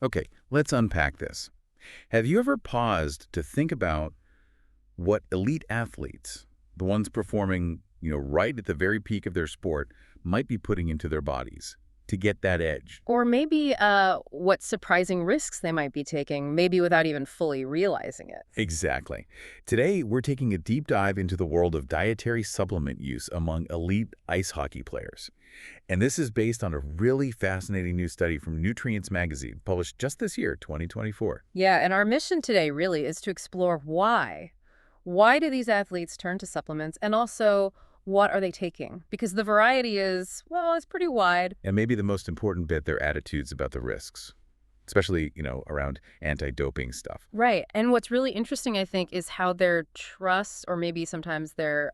Okay, let's unpack this. Have you ever paused to think about what elite athletes, the ones performing, right at the very peak of their sport, might be putting into their bodies to get that edge? Or maybe what surprising risks they might be taking, maybe without even fully realizing it. Exactly. Today, we're taking a deep dive into the world of dietary supplement use among elite ice hockey players. And this is based on a really fascinating new study from Nutrients magazine, published just this year, 2024. Yeah, and our mission today really is to explore why. Why do these athletes turn to supplements? And also, what are they taking? Because the variety is, well, it's pretty wide. And maybe the most important bit, their attitudes about the risks, especially, around anti-doping stuff. Right. And what's really interesting, I think, is how their trust or maybe sometimes their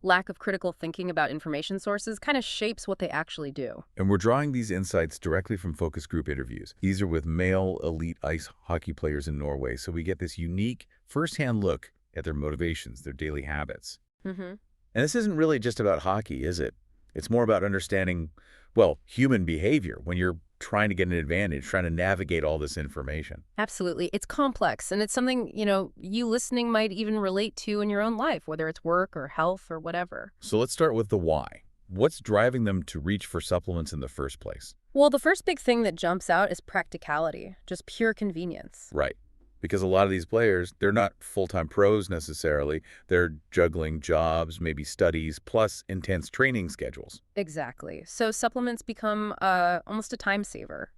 lack of critical thinking about information sources kind of shapes what they actually do. And we're drawing these insights directly from focus group interviews. These are with male elite ice hockey players in Norway, so we get this unique firsthand look at their motivations, their daily habits. Mm-hmm. And this isn't really just about hockey, is it? It's more about understanding, well, human behavior when you're trying to get an advantage, trying to navigate all this information. Absolutely. It's complex, and it's something, you listening might even relate to in your own life, whether it's work or health or whatever. So let's start with the why. What's driving them to reach for supplements in the first place? Well, the first big thing that jumps out is practicality, just pure convenience. Right. Because a lot of these players, they're not full-time pros necessarily. They're juggling jobs, maybe studies, plus intense training schedules. Exactly. So supplements become almost a time saver,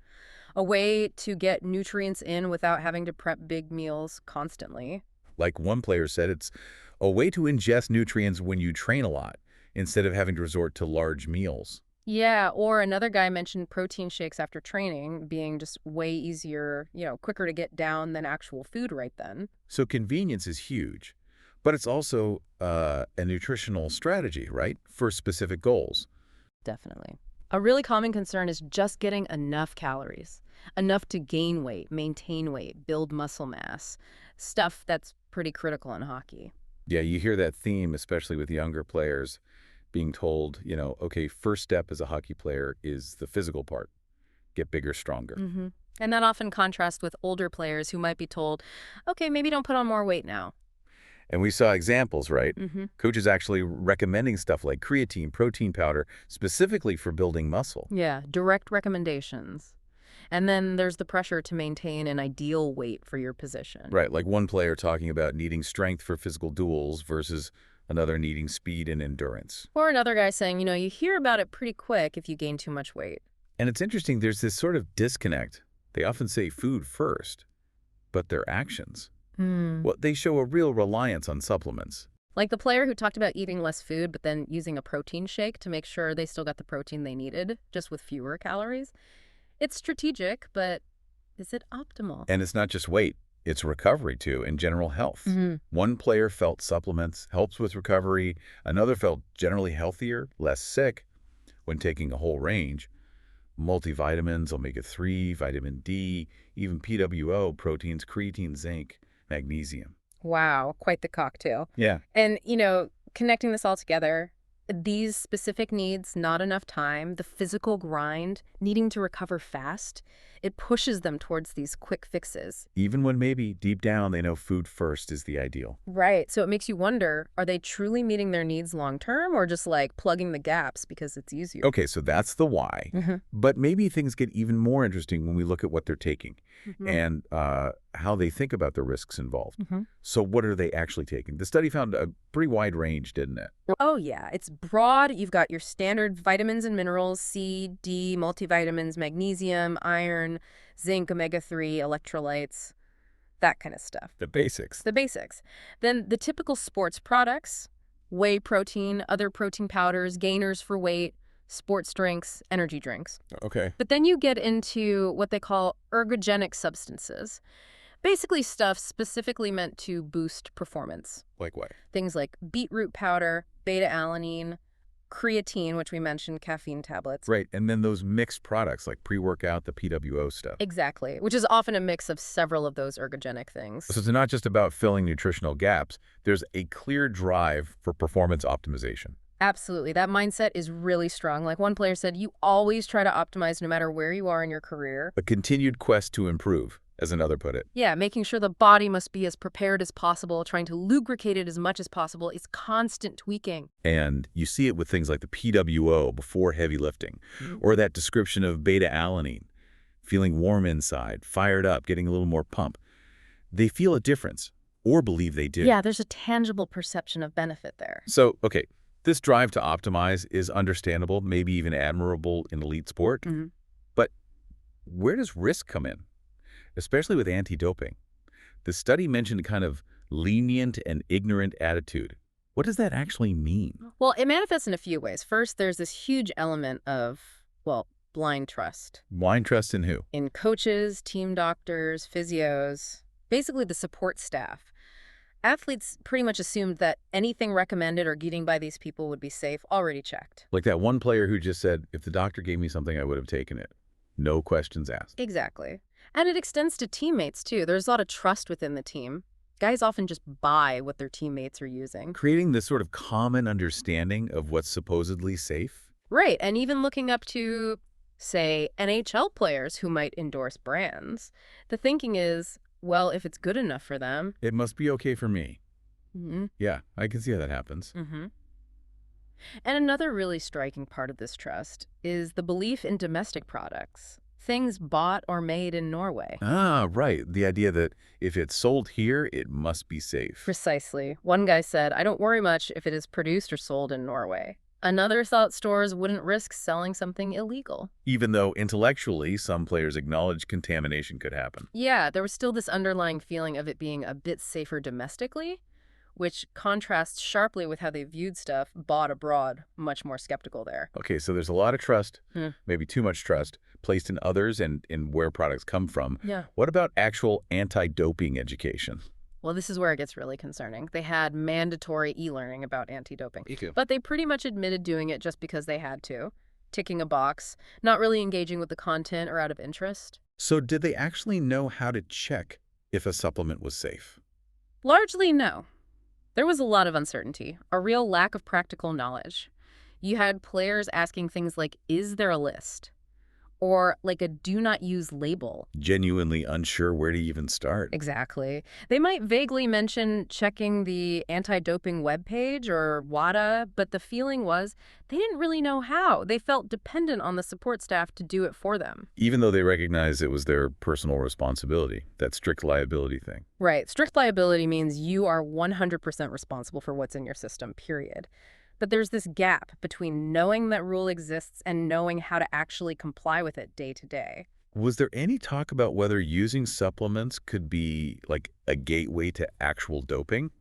a way to get nutrients in without having to prep big meals constantly. Like one player said, it's a way to ingest nutrients when you train a lot, instead of having to resort to large meals. Yeah, or another guy mentioned protein shakes after training being just way easier, quicker to get down than actual food right then. So convenience is huge, but it's also a nutritional strategy, right, for specific goals. Definitely. A really common concern is just getting enough calories, enough to gain weight, maintain weight, build muscle mass, stuff that's pretty critical in hockey. Yeah, you hear that theme, especially with younger players, being told, okay, first step as a hockey player is the physical part. Get bigger, stronger. Mm-hmm. And that often contrasts with older players who might be told, okay, maybe don't put on more weight now. And we saw examples, right? Mm-hmm. Coaches actually recommending stuff like creatine, protein powder, specifically for building muscle. Yeah, direct recommendations. And then there's the pressure to maintain an ideal weight for your position. Right, like one player talking about needing strength for physical duels versus another needing speed and endurance. Or another guy saying, you hear about it pretty quick if you gain too much weight. And it's interesting, there's this sort of disconnect. They often say food first, but their actions, well, they show a real reliance on supplements. Like the player who talked about eating less food but then using a protein shake to make sure they still got the protein they needed, just with fewer calories. It's strategic, but is it optimal? And it's not just weight. It's recovery, too, and general health. Mm-hmm. One player felt supplements helps with recovery. Another felt generally healthier, less sick when taking a whole range. Multivitamins, omega-3, vitamin D, even PWO, proteins, creatine, zinc, magnesium. Wow, quite the cocktail. Yeah. And, connecting this all together, these specific needs, not enough time, the physical grind, needing to recover fast, it pushes them towards these quick fixes. Even when maybe deep down they know food first is the ideal. Right. So it makes you wonder, are they truly meeting their needs long term or just like plugging the gaps because it's easier? Okay, so that's the why. Mm-hmm. But maybe things get even more interesting when we look at what they're taking and how they think about the risks involved. Mm-hmm. So what are they actually taking? The study found a pretty wide range, didn't it? Oh, yeah. It's broad. You've got your standard vitamins and minerals, C, D, multivitamins, magnesium, iron, zinc, omega-3, electrolytes, that kind of stuff. The basics. The basics. Then the typical sports products, whey protein, other protein powders, gainers for weight, sports drinks, energy drinks. Okay. But then you get into what they call ergogenic substances. Basically stuff specifically meant to boost performance. Like what? Things like beetroot powder, beta-alanine, creatine, which we mentioned, caffeine tablets. Right, and then those mixed products like pre-workout, the PWO stuff. Exactly, which is often a mix of several of those ergogenic things. So it's not just about filling nutritional gaps. There's a clear drive for performance optimization. Absolutely. That mindset is really strong. Like one player said, you always try to optimize no matter where you are in your career. A continued quest to improve, as another put it. Yeah, making sure the body must be as prepared as possible, trying to lubricate it as much as possible. It's constant tweaking. And you see it with things like the PWO before heavy lifting, or that description of beta-alanine, feeling warm inside, fired up, getting a little more pump. They feel a difference, or believe they do. Yeah, there's a tangible perception of benefit there. So, okay, this drive to optimize is understandable, maybe even admirable in elite sport. But where does risk come in, especially with anti-doping? The study mentioned a kind of lenient and ignorant attitude. What does that actually mean? Well, it manifests in a few ways. First, there's this huge element of, well, blind trust. Blind trust in who? In coaches, team doctors, physios, basically the support staff. Athletes pretty much assumed that anything recommended or getting by these people would be safe, already checked. Like that one player who just said, if the doctor gave me something, I would have taken it. No questions asked. Exactly. And it extends to teammates, too. There's a lot of trust within the team. Guys often just buy what their teammates are using. Creating this sort of common understanding of what's supposedly safe. Right, and even looking up to, say, NHL players who might endorse brands. The thinking is, well, if it's good enough for them, it must be okay for me. Mm-hmm. Yeah, I can see how that happens. Mm-hmm. And another really striking part of this trust is the belief in domestic products, things bought or made in Norway. Ah, right. The idea that if it's sold here, it must be safe. Precisely. One guy said, I don't worry much if it is produced or sold in Norway. Another thought stores wouldn't risk selling something illegal. Even though intellectually some players acknowledge contamination could happen. Yeah, there was still this underlying feeling of it being a bit safer domestically, which contrasts sharply with how they viewed stuff bought abroad, much more skeptical there. Okay, so there's a lot of trust, maybe too much trust, placed in others and in where products come from. Yeah. What about actual anti-doping education? Well, this is where it gets really concerning. They had mandatory e-learning about anti-doping, Ew. but they pretty much admitted doing it just because they had to, ticking a box, not really engaging with the content or out of interest. So did they actually know how to check if a supplement was safe? Largely, no. There was a lot of uncertainty, a real lack of practical knowledge. You had players asking things like, is there a list? Or like a do not use label. Genuinely unsure where to even start. Exactly. They might vaguely mention checking the anti-doping webpage or WADA, but the feeling was they didn't really know how. They felt dependent on the support staff to do it for them. Even though they recognized it was their personal responsibility, that strict liability thing. Right. Strict liability means you are 100% responsible for what's in your system, period. But there's this gap between knowing that rule exists and knowing how to actually comply with it day to day. Was there any talk about whether using supplements could be like a gateway to actual doping?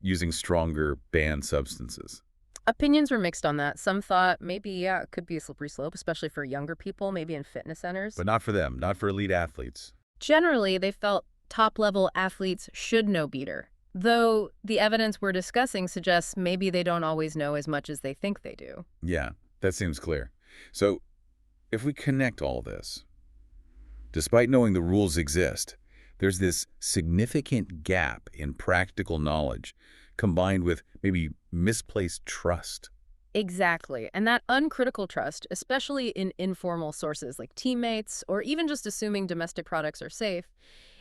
Using stronger banned substances? Opinions were mixed on that. Some thought maybe, yeah, it could be a slippery slope, especially for younger people, maybe in fitness centers. But not for them, not for elite athletes. Generally, they felt top-level athletes should know better. Though the evidence we're discussing suggests maybe they don't always know as much as they think they do. Yeah, that seems clear. So if we connect all this, despite knowing the rules exist, there's this significant gap in practical knowledge combined with maybe misplaced trust. Exactly. And that uncritical trust, especially in informal sources like teammates or even just assuming domestic products are safe,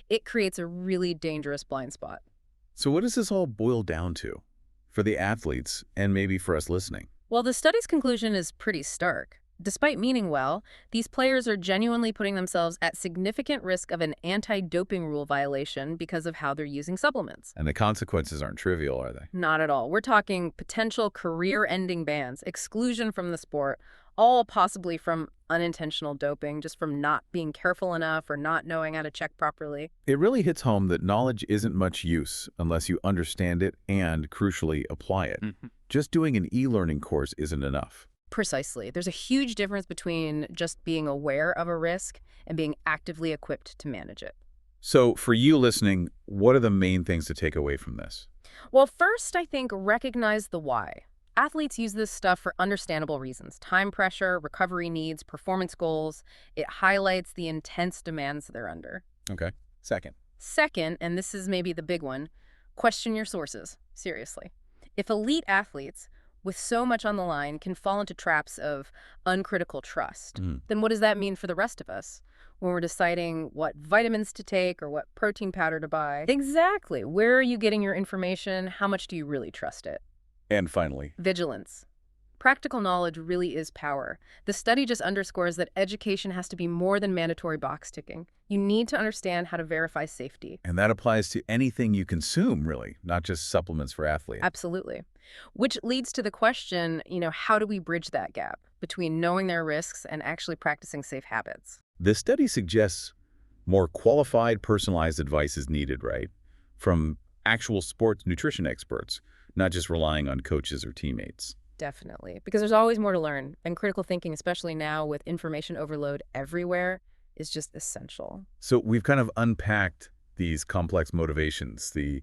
it creates a really dangerous blind spot. So what does this all boil down to for the athletes and maybe for us listening? Well, the study's conclusion is pretty stark. Despite meaning well, these players are genuinely putting themselves at significant risk of an anti-doping rule violation because of how they're using supplements. And the consequences aren't trivial, are they? Not at all. We're talking potential career-ending bans, exclusion from the sport, all possibly from unintentional doping, just from not being careful enough or not knowing how to check properly. It really hits home that knowledge isn't much use unless you understand it and, crucially, apply it. Just doing an e-learning course isn't enough. Precisely. There's a huge difference between just being aware of a risk and being actively equipped to manage it. So for you listening, what are the main things to take away from this? Well, first, I think recognize the why. Athletes use this stuff for understandable reasons. Time pressure, recovery needs, performance goals. It highlights the intense demands they're under. Okay. Second, and this is maybe the big one, question your sources. Seriously. If elite athletes, with so much on the line, can fall into traps of uncritical trust. Mm. Then what does that mean for the rest of us? When we're deciding what vitamins to take or what protein powder to buy. Exactly. Where are you getting your information? How much do you really trust it? And finally, Vigilance. Practical knowledge really is power. The study just underscores that education has to be more than mandatory box ticking. You need to understand how to verify safety. and that applies to anything you consume, really, not just supplements for athletes. Absolutely. Which leads to the question, how do we bridge that gap between knowing their risks and actually practicing safe habits? This study suggests more qualified, personalized advice is needed, right? From actual sports nutrition experts, not just relying on coaches or teammates. Definitely. Because there's always more to learn. And critical thinking, especially now with information overload everywhere, is just essential. So we've kind of unpacked these complex motivations, the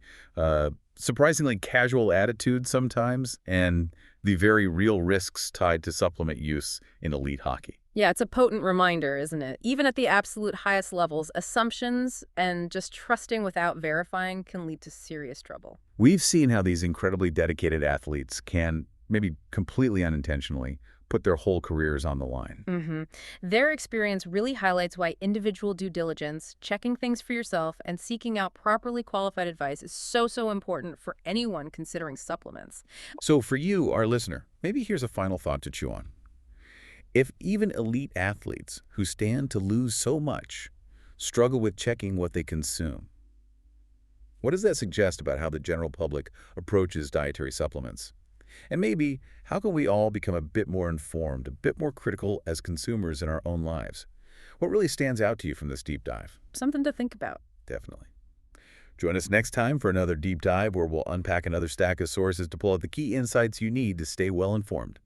surprisingly casual attitudes sometimes, and the very real risks tied to supplement use in elite hockey. Yeah, it's a potent reminder, isn't it? Even at the absolute highest levels, assumptions and just trusting without verifying can lead to serious trouble. We've seen how these incredibly dedicated athletes can, maybe completely unintentionally, put their whole careers on the line. Their experience really highlights why individual due diligence, checking things for yourself, and seeking out properly qualified advice is so important for anyone considering supplements. So for you, our listener, maybe here's a final thought to chew on. If even elite athletes who stand to lose so much struggle with checking what they consume, what does that suggest about how the general public approaches dietary supplements? And maybe, how can we all become a bit more informed, a bit more critical as consumers in our own lives? What really stands out to you from this deep dive? Something to think about. Definitely. Join us next time for another deep dive where we'll unpack another stack of sources to pull out the key insights you need to stay well informed.